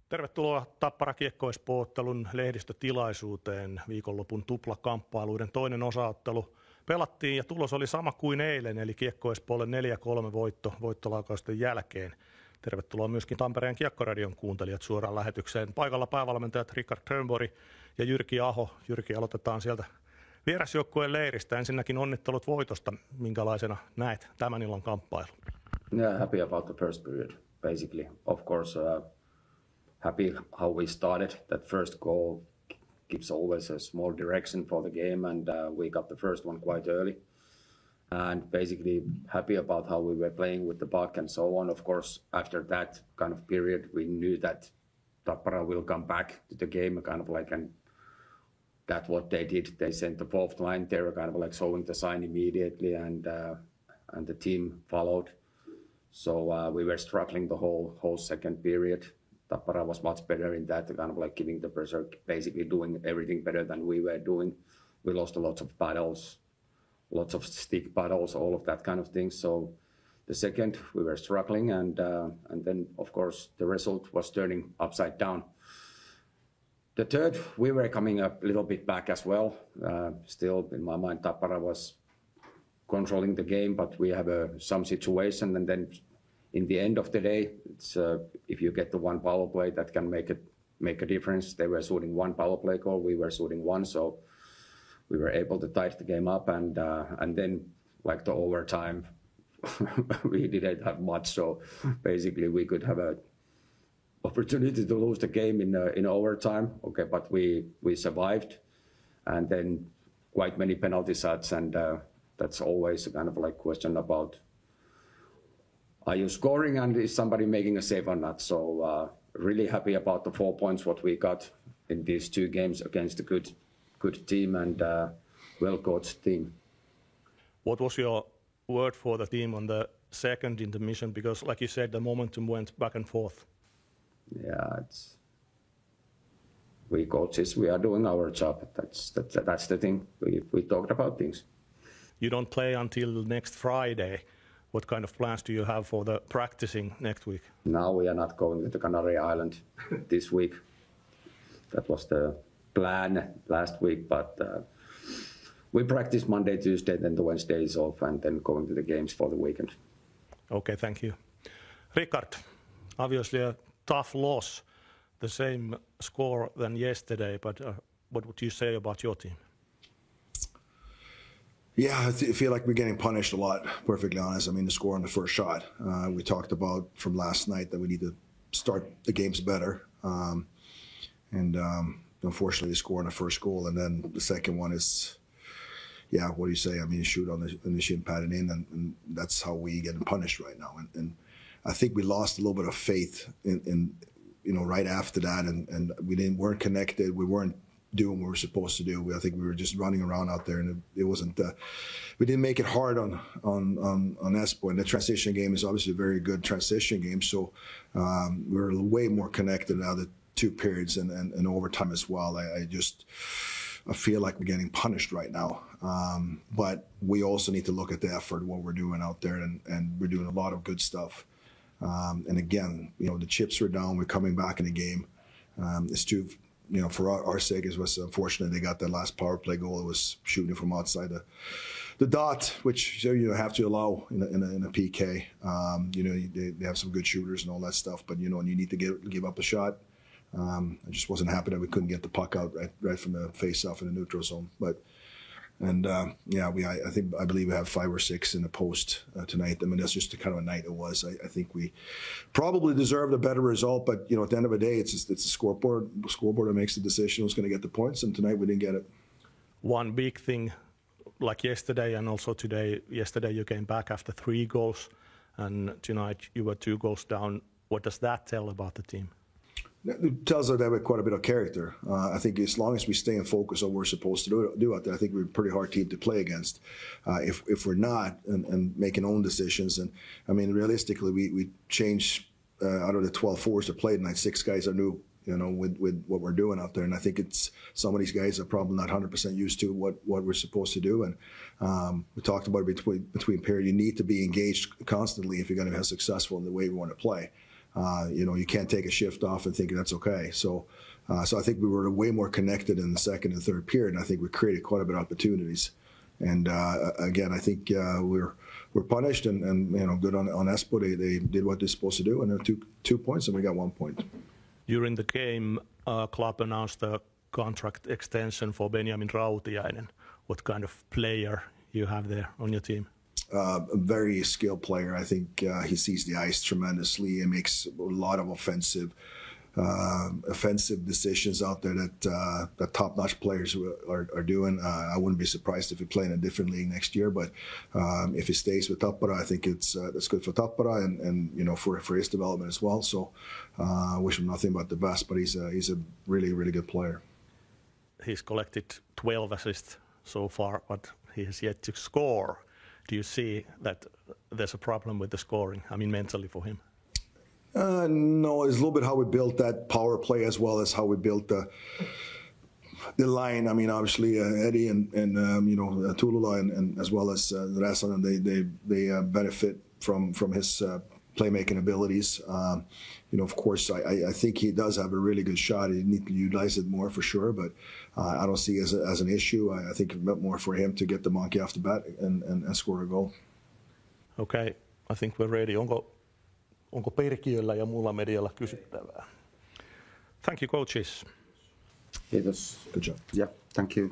Tervetuloa Tappara K-Espoo-ottelun lehdistötilaisuuteen. Viikonlopun tuplakamppailuiden toinen osaottelu pelattiin ja tulos oli sama kuin eilen, eli K-Espoolle 4-3 voittolaukausten jälkeen. Tervetuloa myöskin Tampereen Kiekkoradion kuuntelijat suoraan lähetykseen. Paikalla päävalmentajat Rickard Turnborg ja Jyrki Aho. Jyrki, aloitetaan sieltä vierasjoukkueen leiristä. Ensinnäkin onnittelut voitosta. Minkälaisena näet tämän illan kamppailun? Yeah, happy about the first period, basically. Of course, happy how we started. That first goal gives always a small direction for the game, and we got the first one quite early. And basically happy about how we were playing with the puck and so on. Of course, after that kind of period, we knew that Tappara will come back to the game, kind of like, and that's what they did. They sent the fourth line. They were kind of like showing the sign immediately, and the team followed. So we were struggling the whole second period. Tappara was much better in that, kind of like giving the pressure, basically doing everything better than we were doing. We lost a lot of battles, lots of stick battles, all of that kind of thing. So the second, we were struggling, and then, of course, the result was turning upside down. The third, we were coming a little bit back as well. Still, in my mind, Tappara was controlling the game, but we have some situation, and then in the end of the day, it's if you get the one power play, that can make a difference. They were shooting one power play goal, we were shooting one, so we were able to tie the game up, and then like the overtime, we didn't have much, so basically we could have a opportunity to lose the game in overtime. Okay, but we survived, and then quite many penalty shots, and that's always a kind of like question about, are you scoring and is somebody making a save or not? So really happy about the 4 points what we got in these two games against a good team and well-coached team. What was your word for the team on the second intermission? Because like you said, the momentum went back and forth. Yeah, we coaches, we are doing our job. That's the thing. We talked about things. You don't play until next Friday. What kind of plans do you have for the practicing next week? Now we are not going to the Canary Island this week. That was the plan last week, but we practice Monday, Tuesday, then the Wednesday is off, and then going to the games for the weekend. Okay, thank you. Rickard, obviously a tough loss, the same score than yesterday, but what would you say about your team? Yeah, I feel like we're getting punished a lot, perfectly honest. I mean, the score on the first shot. We talked about from last night that we need to start the games better. Unfortunately, they score on the first goal. And then the second one is, yeah, what do you say? I mean, you shoot on the shin padded in, and that's how we get punished right now. And I think we lost a little bit of faith in right after that. And we weren't connected. We weren't doing what we were supposed to do. I think we were just running around out there, and it wasn't. We didn't make it hard on Espoo. And the transition game is obviously a very good transition game. So we're way more connected now. The two periods and overtime as well. I feel like we're getting punished right now. But we also need to look at the effort, what we're doing out there, and we're doing a lot of good stuff. And again, the chips were down. We're coming back in the game. It's too. For our sake, it was unfortunate they got that last power play goal. It was shooting from outside the dot, which you have to allow in a PK. They have some good shooters and all that stuff, but you need to give up a shot. I just wasn't happy that we couldn't get the puck out right from the face-off in the neutral zone. I believe we have 5 or 6 in the post tonight. I mean, that's just the kind of a night it was. I think we probably deserved a better result, but at the end of the day, it's the scoreboard that makes the decision who's going to get the points, and tonight we didn't get it. One big thing, like yesterday and also today. Yesterday you came back after 3 goals, and tonight you were 2 goals down. What does that tell about the team? It tells us that we have quite a bit of character. I think as long as we stay in focus on what we're supposed to do out there, I think we're a pretty hard team to play against. If we're not and making own decisions, and I mean realistically, we changed out of the 12 forwards that played tonight, 6 guys are new. With what we're doing out there, and I think it's some of these guys are probably not 100% used to what we're supposed to do. And we talked about it between period. You need to be engaged constantly if you're going to be successful in the way we want to play. You can't take a shift off and think that's okay. So I think we were way more connected in the second and third period, and I think we created quite a bit of opportunities. And again, I think we're punished, and good on Espoo. They did what they're supposed to do, and they're 2 points, and we got 1 point. During the game, club announced a contract extension for Benjamin Rautiainen. What kind of player you have there on your team? A very skilled player. I think he sees the ice tremendously. He makes a lot of offensive decisions out there that top-notch players are doing. I wouldn't be surprised if he played in a different league next year, but if he stays with Tappara, I think that's good for Tappara and for his development as well. So I wish him nothing but the best, but he's a really, really good player. He's collected 12 assists so far, but he has yet to score. Do you see that there's a problem with the scoring, mentally for him? No, it's a little bit how we built that power play as well as how we built the line. Obviously Eddie and Tulula and as well as the rest of them, they benefit from his playmaking abilities. Of course, I think he does have a really good shot. He needs to utilize it more for sure, but I don't see it as an issue. I think it's more for him to get the monkey off the bat and score a goal. Okay, I think we're ready. Onko Perkiöllä ja muulla medialla kysyttävää? Thank you, coaches. Kiitos. Good job. Yeah, thank you.